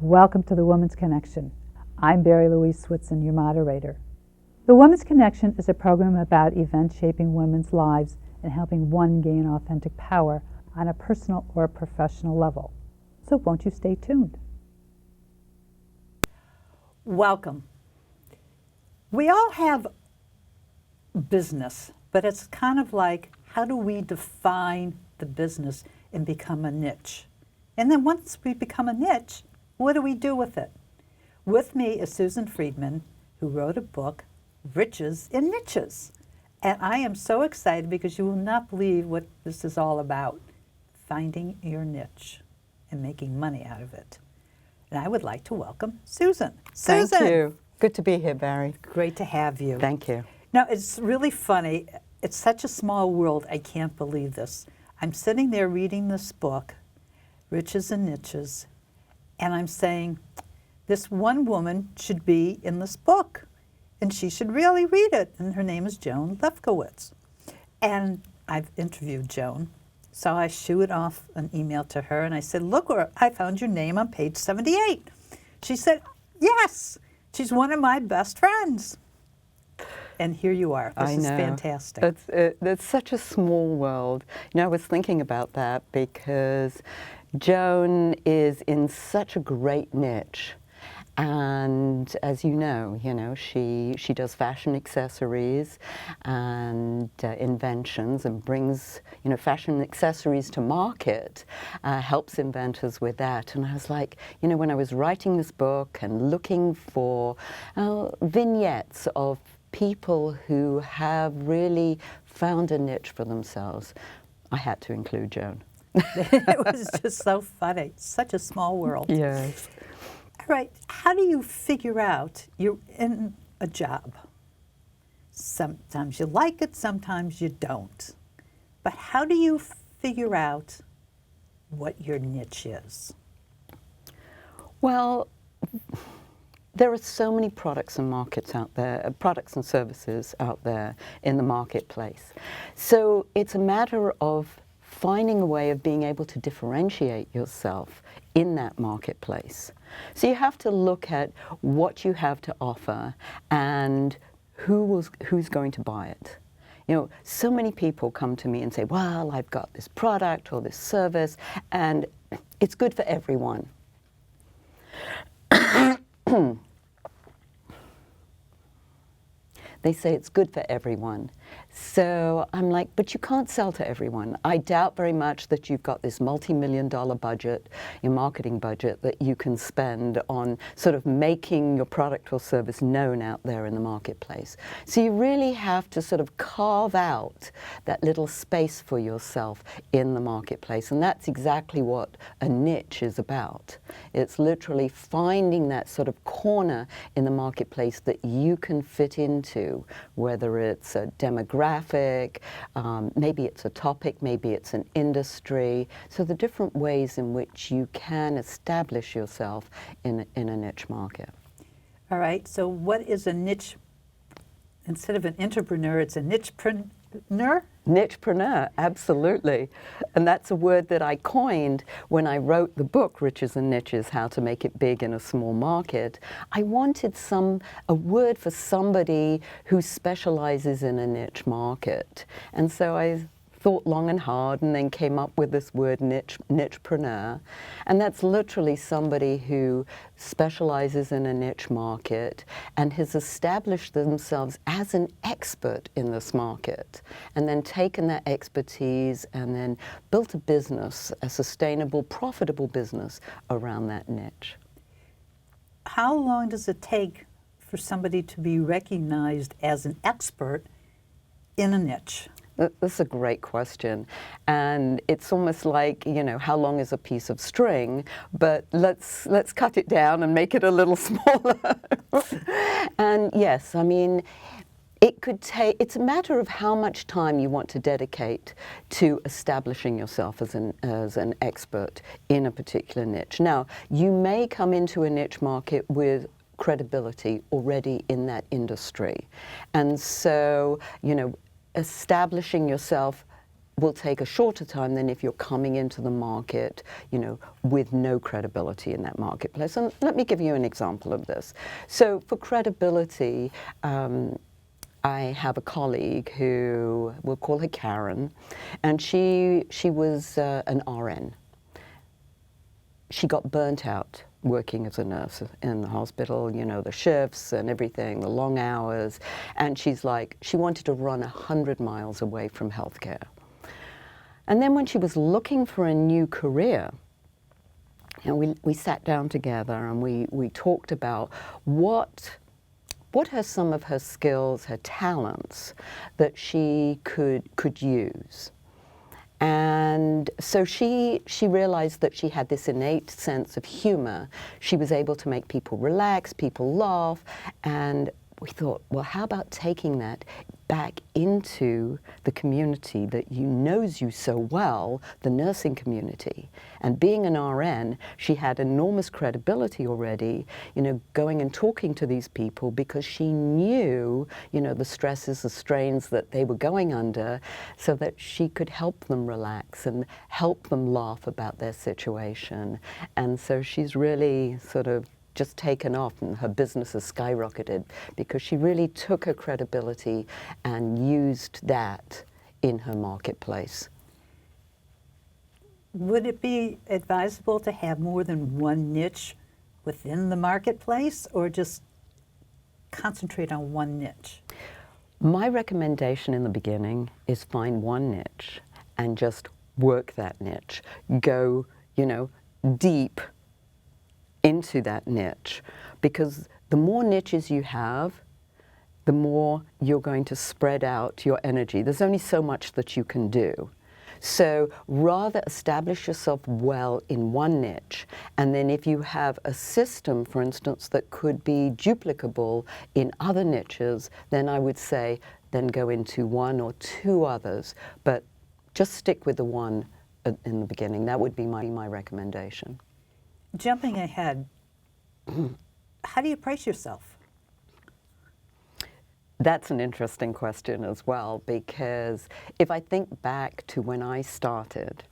Welcome to the Woman's Connection. I'm Barrie-Louise Switzen, your moderator. The Woman's Connection is a program about events shaping women's lives and helping one gain authentic power on a personal or professional level. So won't you stay tuned? Welcome. We all have business, but it's kind of like, how do we define the business and become a niche? And then once we become a niche, what do we do with it? With me is Susan Friedmann, who wrote a book, Riches in Niches. And I am so excited because you will not believe what this is all about, finding your niche and making money out of it. And I would like to welcome Susan. Susan! Thank you. Good to be here, Barrie. Great to have you. Thank you. Now, it's really funny. It's such a small world. I can't believe this. I'm sitting there reading this book, Riches and Niches, and I'm saying, this one woman should be in this book, and she should really read it. And her name is Joan Lefkowitz. And I've interviewed Joan. So I shooed off an email to her, and I said, look, I found your name on page 78. She said, yes, she's one of my best friends. And here you are. This is fantastic. That's such a small world. You know, I was thinking about that because Joan is in such a great niche. And as you know, she does fashion accessories and inventions and brings, fashion accessories to market, helps inventors with that. And I was like, when I was writing this book and looking for vignettes of people who have really found a niche for themselves, I had to include Joan. It was just so funny. Such a small world. Yes. All right. How do you figure out you're in a job? Sometimes you like it, sometimes you don't. But how do you figure out what your niche is? Well, there are so many products and markets out there, products and services out there in the marketplace. So it's a matter of finding a way of being able to differentiate yourself in that marketplace. So you have to look at what you have to offer and who's going to buy it. So many people come to me and say, well, I've got this product or this service and it's good for everyone. They say it's good for everyone. So I'm like, but you can't sell to everyone. I doubt very much that you've got this multi-million-dollar budget, your marketing budget, that you can spend on sort of making your product or service known out there in the marketplace. So you really have to sort of carve out that little space for yourself in the marketplace. And that's exactly what a niche is about. It's literally finding that sort of corner in the marketplace that you can fit into, whether it's a demographic, maybe it's a topic, maybe it's an industry. So the different ways in which you can establish yourself in a niche market. All right, so what is a niche? Instead of an entrepreneur, it's a nichepreneur? Nichepreneur, absolutely. And that's a word that I coined when I wrote the book, Riches and Niches, How to Make It Big in a Small Market. I wanted a word for somebody who specializes in a niche market. And so I thought long and hard and then came up with this word nichepreneur. And that's literally somebody who specializes in a niche market and has established themselves as an expert in this market and then taken that expertise and then built a business, a sustainable, profitable business around that niche. How long does it take for somebody to be recognized as an expert in a niche? That's a great question. And it's almost like, how long is a piece of string? But let's cut it down and make it a little smaller. And yes, I mean, it's a matter of how much time you want to dedicate to establishing yourself as an expert in a particular niche. Now, you may come into a niche market with credibility already in that industry. And so, establishing yourself will take a shorter time than if you're coming into the market, with no credibility in that marketplace. And let me give you an example of this. So for credibility, I have a colleague who, we'll call her Karen, and she was an RN. She got burnt out working as a nurse in the hospital, the shifts and everything, the long hours, and she's like, she wanted to run 100 miles away from healthcare. And then when she was looking for a new career, we sat down together and we talked about what are some of her skills, her talents that she could use. And so she realized that she had this innate sense of humor. She was able to make people relax, people laugh, and we thought, well, how about taking that back into the community that knows you so well, the nursing community. And being an RN, she had enormous credibility already, going and talking to these people because she knew, the stresses, the strains that they were going under, so that she could help them relax and help them laugh about their situation. And so she's really sort of just taken off, and her business has skyrocketed because she really took her credibility and used that in her marketplace. Would it be advisable to have more than one niche within the marketplace, or just concentrate on one niche? My recommendation in the beginning is find one niche and just work that niche. Go, deep into that niche, because the more niches you have, the more you're going to spread out your energy. There's only so much that you can do. So rather establish yourself well in one niche, and then if you have a system, for instance, that could be duplicable in other niches, then I would say then go into one or two others, but just stick with the one in the beginning. That would be my recommendation. Jumping ahead, how do you price yourself? That's an interesting question as well, because if I think back to when I started,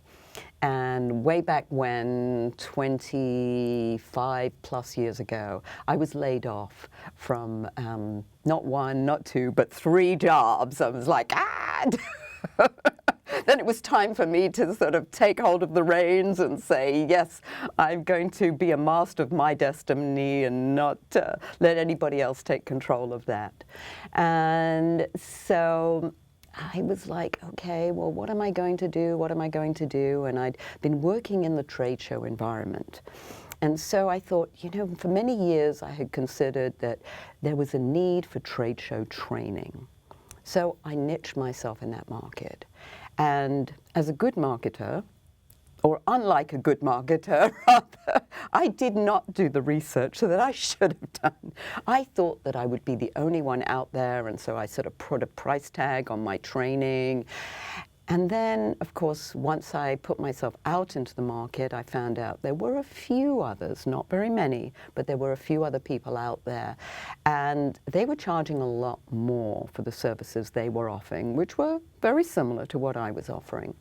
and way back when, 25 plus years ago, I was laid off from not one, not two, but 3 jobs. I was like, Then it was time for me to sort of take hold of the reins and say, yes, I'm going to be a master of my destiny and not let anybody else take control of that. And so I was like, okay, well, what am I going to do? What am I going to do? And I'd been working in the trade show environment. And so I thought, for many years I had considered that there was a need for trade show training. So I niched myself in that market. And as a good marketer, or unlike a good marketer, rather, I did not do the research that I should have done. I thought that I would be the only one out there, and so I sort of put a price tag on my training. And then, of course, once I put myself out into the market, I found out there were a few others, not very many, but there were a few other people out there. And they were charging a lot more for the services they were offering, which were very similar to what I was offering.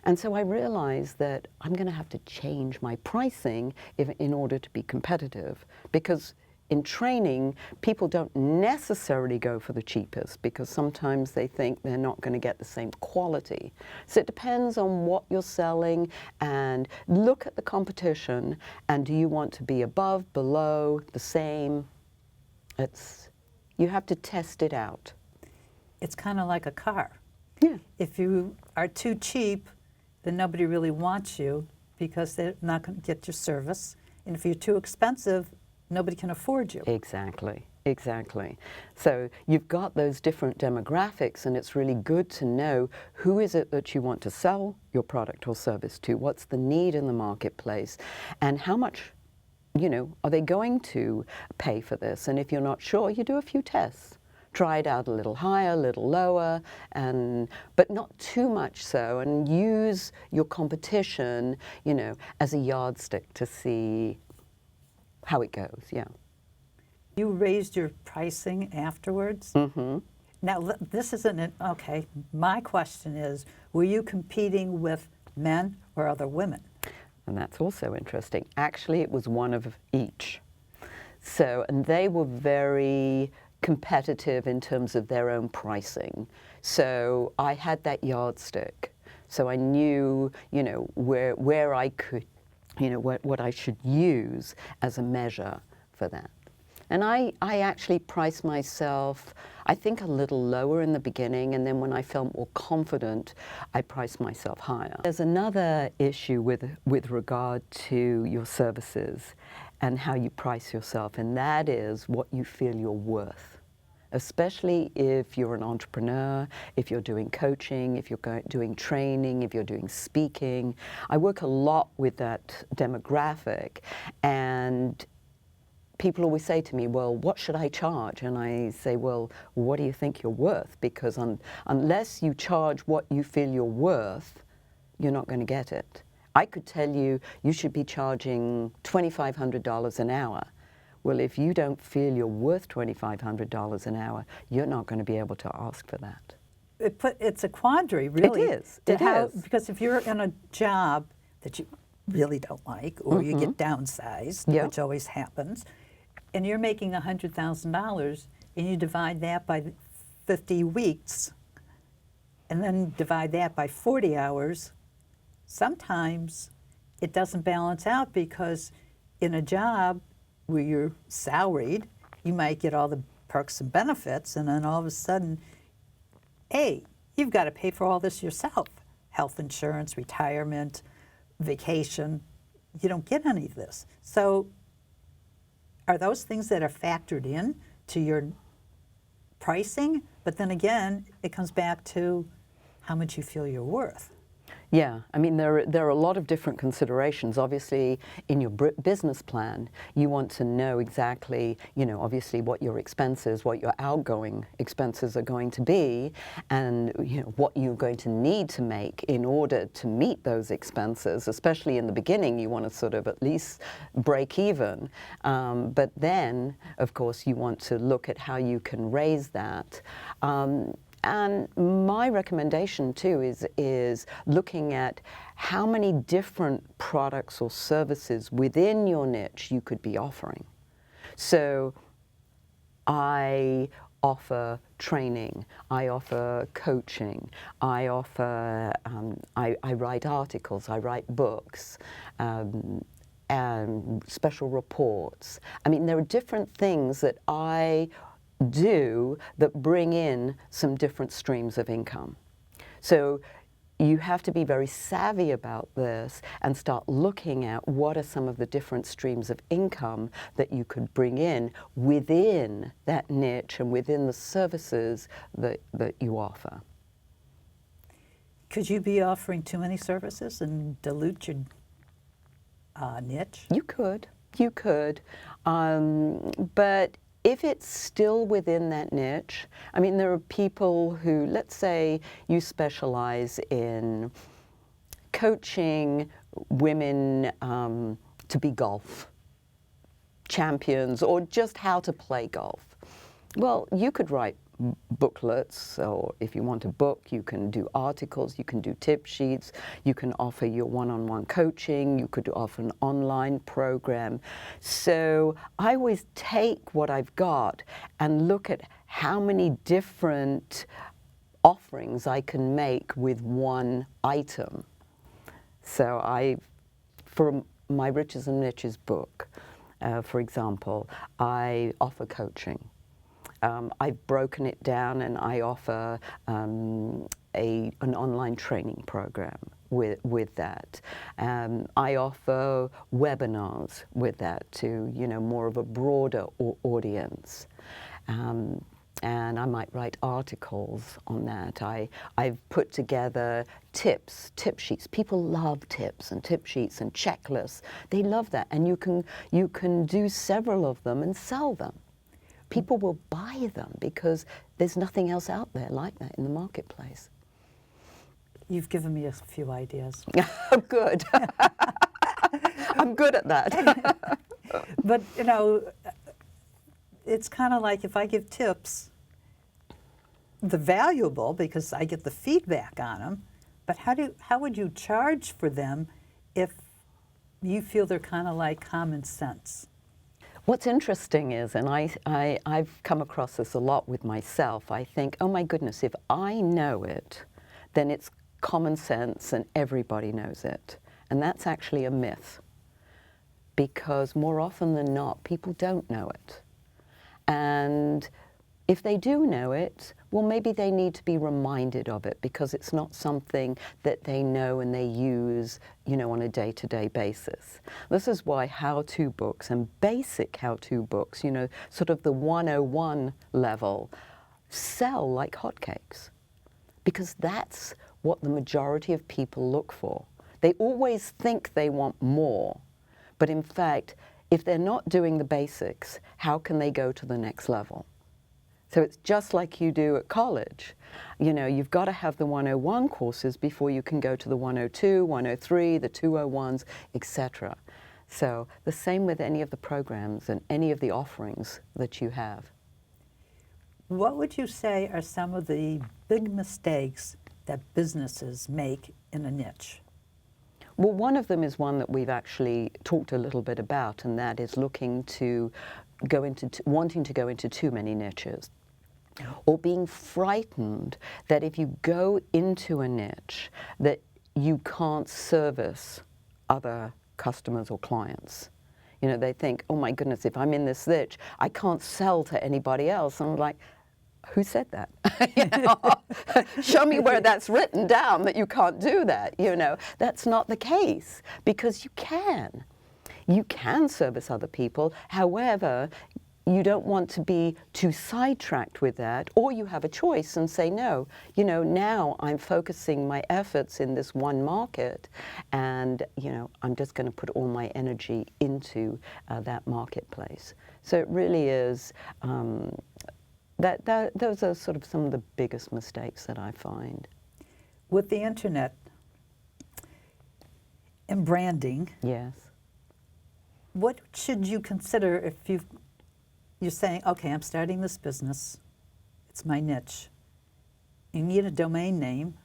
And so I realized that I'm going to have to change my pricing in order to be competitive, because in training, people don't necessarily go for the cheapest because sometimes they think they're not going to get the same quality. So it depends on what you're selling, and look at the competition, and do you want to be above, below, the same? You have to test it out. It's kind of like a car. Yeah. If you are too cheap, then nobody really wants you because they're not going to get your service. And if you're too expensive, nobody can afford you. Exactly, exactly. So you've got those different demographics, and it's really good to know who is it that you want to sell your product or service to, what's the need in the marketplace, and how much, are they going to pay for this? And if you're not sure, you do a few tests. Try it out a little higher, a little lower, but not too much so, and use your competition, as a yardstick to see how it goes, yeah. You raised your pricing afterwards. Mm-hmm. Now, this isn't okay. My question is, were you competing with men or other women? And that's also interesting. Actually, it was one of each. So, and they were very competitive in terms of their own pricing. So I had that yardstick. So I knew, where I could, what I should use as a measure for that. And I actually priced myself, I think, a little lower in the beginning, and then when I felt more confident, I priced myself higher. There's another issue with regard to your services and how you price yourself, and that is what you feel you're worth. Especially if you're an entrepreneur, if you're doing coaching, if you're doing training, if you're doing speaking. I work a lot with that demographic, and people always say to me, well, what should I charge? And I say, well, what do you think you're worth? Because unless you charge what you feel you're worth, you're not going to get it. I could tell you, you should be charging $2,500 an hour. Well, if you don't feel you're worth $2,500 an hour, you're not going to be able to ask for that. It's a quandary, really. It is. It is. Because if you're in a job that you really don't like, or you get downsized, Yep. which always happens, and you're making $100,000, and you divide that by 50 weeks, and then divide that by 40 hours, sometimes it doesn't balance out, because in a job where you're salaried, you might get all the perks and benefits, and then all of a sudden, hey, you've got to pay for all this yourself. Health insurance, retirement, vacation. You don't get any of this. So are those things that are factored in to your pricing? But then again, it comes back to how much you feel you're worth. Yeah, I mean, there are a lot of different considerations. Obviously, in your business plan, you want to know exactly, obviously what your expenses, what your outgoing expenses are going to be, and what you're going to need to make in order to meet those expenses. Especially in the beginning, you want to sort of at least break even. But then, of course, you want to look at how you can raise that. And my recommendation too is looking at how many different products or services within your niche you could be offering. So I offer training, I offer coaching, I offer, I write articles, I write books, and special reports. I mean, there are different things that I do that bring in some different streams of income. So you have to be very savvy about this and start looking at what are some of the different streams of income that you could bring in within that niche and within the services that you offer. Could you be offering too many services and dilute your niche? You could, but if it's still within that niche, I mean, there are people who, let's say you specialize in coaching women to be golf champions or just how to play golf. Well, you could write booklets, or if you want a book, you can do articles, you can do tip sheets, you can offer your one-on-one coaching, you could offer an online program. So I always take what I've got and look at how many different offerings I can make with one item. So for my Riches and Niches book, for example, I offer coaching. I've broken it down and I offer an online training program with that. I offer webinars with that to more of a broader audience. And I might write articles on that. I've put together tip sheets. People love tips and tip sheets and checklists. They love that, and you can do several of them and sell them. People will buy them because there's nothing else out there like that in the marketplace. You've given me a few ideas. Oh, good. I'm good at that. But, it's kind of like if I give tips, the valuable because I get the feedback on them, but how would you charge for them if you feel they're kind of like common sense? What's interesting is, and I've come across this a lot with myself, I think, oh my goodness, if I know it, then it's common sense and everybody knows it. And that's actually a myth, because more often than not, people don't know it. And if they do know it, well, maybe they need to be reminded of it because it's not something that they know and they use, you know, on a day-to-day basis. This is why how-to books and basic how-to books, you know, sort of the 101 level, sell like hotcakes, because that's what the majority of people look for. They always think they want more, but in fact, if they're not doing the basics, how can they go to the next level? So it's just like you do at college. You know, you've got to have the 101 courses before you can go to the 102, 103, the 201s, etc. So the same with any of the programs and any of the offerings that you have. What would you say are some of the big mistakes that businesses make in a niche? Well, one of them is one that we've actually talked a little bit about, and that is looking to go into, wanting to go into too many niches, or being frightened that if you go into a niche that you can't service other customers or clients. You know, they think, oh my goodness, if I'm in this niche, I can't sell to anybody else. And I'm like, who said that? You know, show me where that's written down that you can't do that. You know, that's not the case, because you can. You can service other people. However, you don't want to be too sidetracked with that, or you have a choice and say, no, you know, now I'm focusing my efforts in this one market, and, you know, I'm just going to put all my energy into that marketplace. So it really is, those are sort of some of the biggest mistakes that I find. With the internet and branding, Yes. what should you consider if you're saying, okay, I'm starting this business, it's my niche. You need a domain name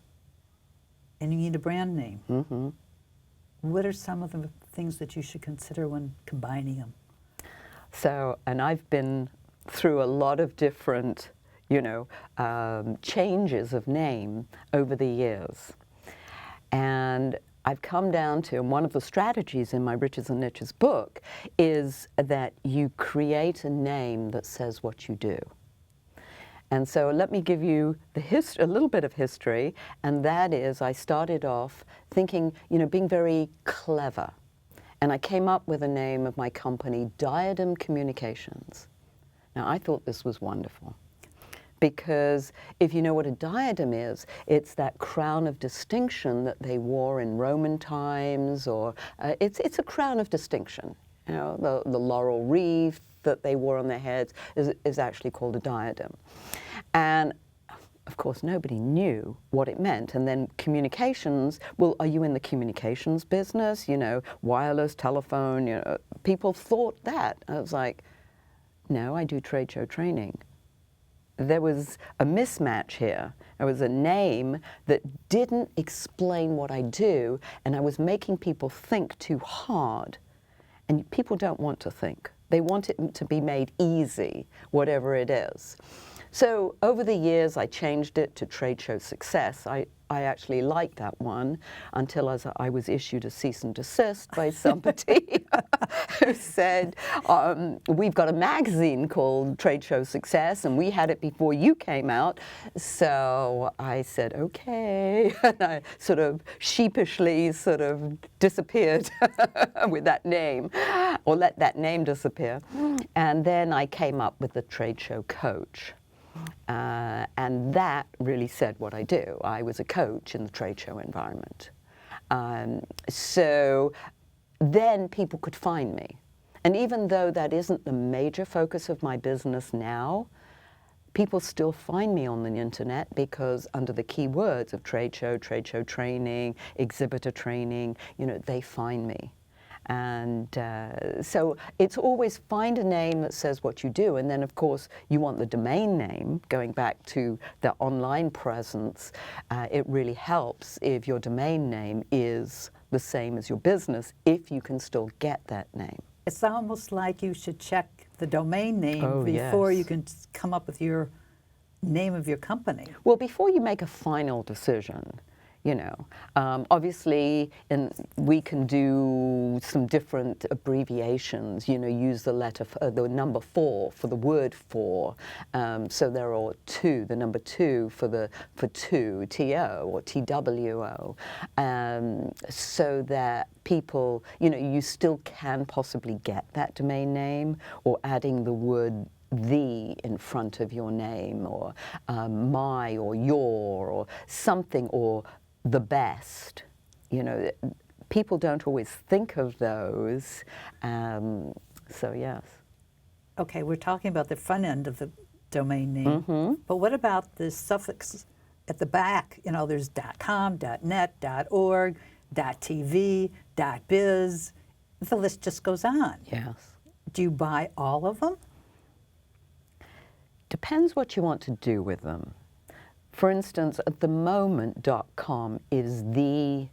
and you need a brand name. Mm-hmm. What are some of the things that you should consider when combining them? So, and I've been through a lot of different, you know, changes of name over the years. And I've come down to, and one of the strategies in my Riches and Niches book is that you create a name that says what you do. And so let me give you a little bit of history, and that is I started off thinking, you know, being very clever. And I came up with a name of my company, Diadem Communications. Now, I thought this was wonderful, because if you know what a diadem is, it's that crown of distinction that they wore in Roman times, or it's a crown of distinction. You know, the laurel wreath that they wore on their heads is actually called a diadem. And of course, nobody knew what it meant. And then communications, well, are you in the communications business? You know, wireless, telephone, you know, people thought that. I was like, no, I do trade show training. There was a mismatch here. There was a name that didn't explain what I do, and I was making people think too hard. And people don't want to think. They want it to be made easy, whatever it is. So over the years, I changed it to Trade Show Success. I actually liked that one until I was issued a cease and desist by somebody who said, we've got a magazine called Trade Show Success, and we had it before you came out. So I said, okay, and I sort of sheepishly sort of disappeared with that name, or let that name disappear. And then I came up with the Trade Show Coach. And that really said what I do. I was a coach in the trade show environment. So then people could find me. And even though that isn't the major focus of my business now, people still find me on the internet because under the keywords of trade show training, exhibitor training, you know, they find me. And so it's always find a name that says what you do. And then, of course, you want the domain name. Going back to the online presence, it really helps if your domain name is the same as your business, if you can still get that name. It's almost like you should check the domain name Oh, before yes. you can come up with your name of your company. Well, before you make a final decision, you know, obviously, we can do some different abbreviations. You know, use the letter, the number 4 for the word for. So there are two, the number 2 for two, TO or TWO, so that people, you know, you still can possibly get that domain name, or adding the word the in front of your name, or my, or your, or something, or the best. You know, people don't always think of those. So yes. Okay, we're talking about the front end of the domain name, but what about the suffix at the back? You know, there's .com, .net, .org, .tv, .biz. The list just goes on. Yes. Do you buy all of them? Depends what you want to do with them. For instance, at the moment, .com is the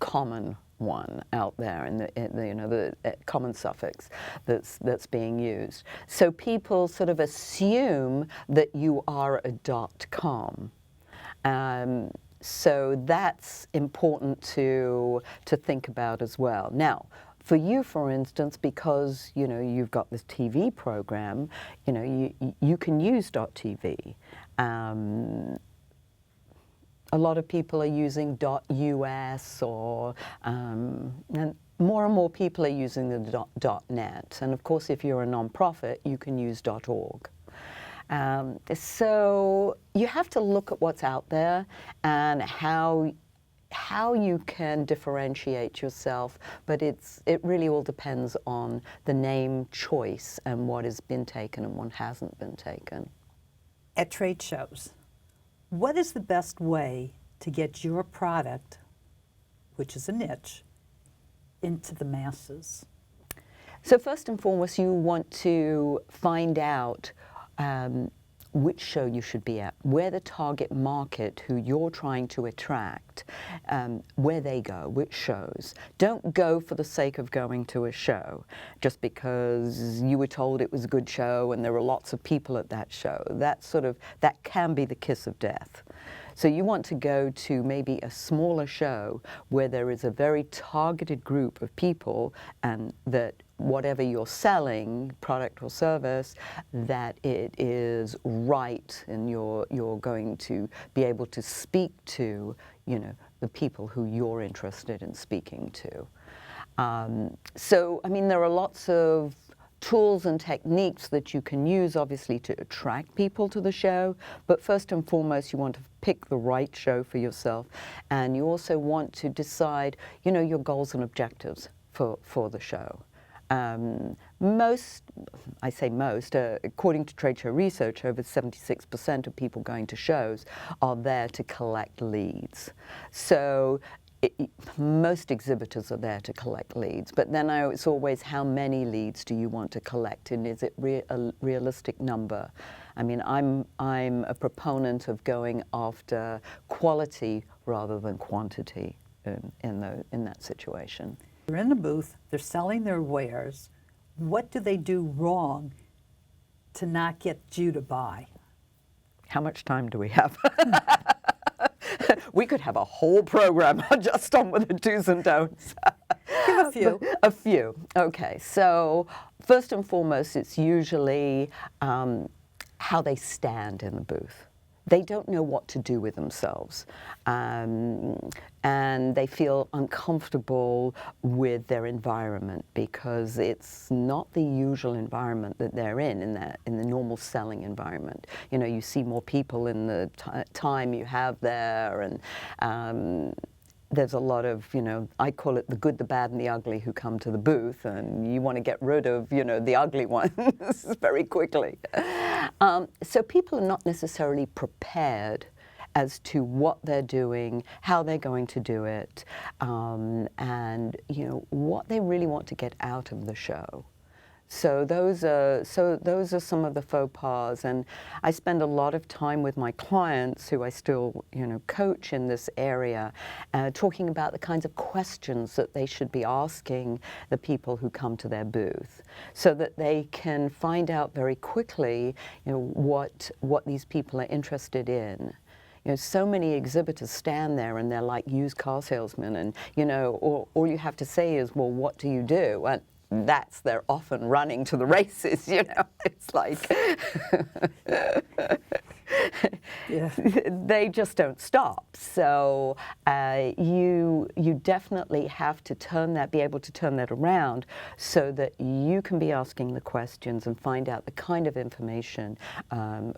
common one out there, in the you know, the common suffix that's being used. So people sort of assume that you are a .com. So that's important to think about as well. Now, for you, for instance, because you know you've got this TV program, you know you can use .tv. A lot of people are using .us, or and more people are using the .net. And of course, if you're a non-profit, you can use .org. So you have to look at what's out there and how you can differentiate yourself, but it really all depends on the name choice and what has been taken and what hasn't been taken. At trade shows, what is the best way to get your product, which is a niche, into the masses? So first and foremost, you want to find out which show you should be at, where the target market who you're trying to attract, where they go, which shows. Don't go for the sake of going to a show just because you were told it was a good show and there were lots of people at that show. That can be the kiss of death. So you want to go to maybe a smaller show where there is a very targeted group of people, and that whatever you're selling, product or service, that it is right, and you're going to be able to speak to, you know, the people who you're interested in speaking to. So, I mean, there are lots of tools and techniques that you can use, obviously, to attract people to the show. But first and foremost, you want to pick the right show for yourself. And you also want to decide, you know, your goals and objectives for the show. I say most, according to trade show research, over 76% of people going to shows are there to collect leads. So most exhibitors are there to collect leads, but then it's always how many leads do you want to collect, and is it a realistic number? I mean, I'm a proponent of going after quality rather than quantity in that situation. They're in a booth, they're selling their wares. What do they do wrong to not get you to buy? How much time do we have? We could have a whole program just on with the do's and don'ts. Give a few. A few. Okay. So first and foremost, it's usually how they stand in the booth. They don't know what to do with themselves, and they feel uncomfortable with their environment because it's not the usual environment that they're in the normal selling environment. You know, you see more people in the time you have there, and there's a lot of, you know, I call it the good, the bad, and the ugly who come to the booth, and you want to get rid of, you know, the ugly ones very quickly. So people are not necessarily prepared as to what they're doing, how they're going to do it, and what they really want to get out of the show. So those are some of the faux pas, and I spend a lot of time with my clients, who I still coach in this area, talking about the kinds of questions that they should be asking the people who come to their booth, so that they can find out very quickly what these people are interested in. So many exhibitors stand there and they're like used car salesmen, and all you have to say is, well, what do you do? And they're often running to the races. It's like Yeah. they just don't stop. So you definitely have to be able to turn that around, so that you can be asking the questions and find out the kind of information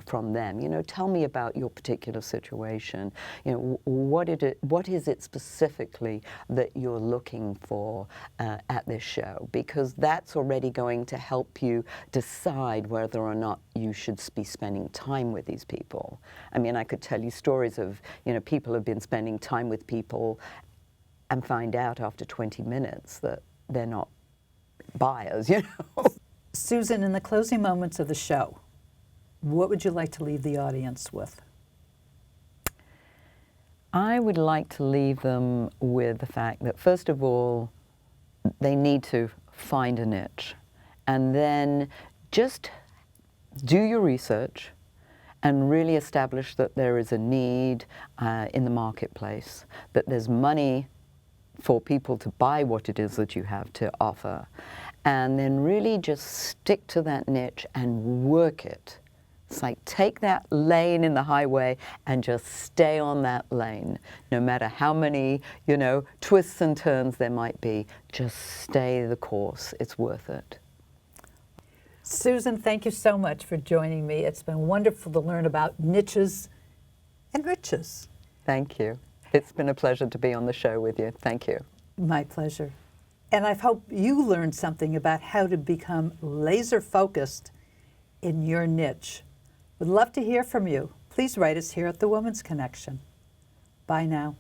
from them. Tell me about your particular situation. What is it specifically that you're looking for at this show? Because that's already going to help you decide whether or not you should be spending time with these people. I mean, I could tell you stories of, people have been spending time with people and find out after 20 minutes that they're not buyers, Susan, in the closing moments of the show, what would you like to leave the audience with? I would like to leave them with the fact that, first of all, they need to find a niche, and then just do your research and really establish that there is a need in the marketplace, that there's money for people to buy what it is that you have to offer, and then really just stick to that niche and work it. It's like, take that lane in the highway and just stay on that lane. No matter how many, twists and turns there might be, just stay the course. It's worth it. Susan, thank you so much for joining me. It's been wonderful to learn about niches and riches. Thank you. It's been a pleasure to be on the show with you. Thank you. My pleasure. And I hope you learned something about how to become laser focused in your niche. Would love to hear from you. Please write us here at The Woman's Connection. Bye now.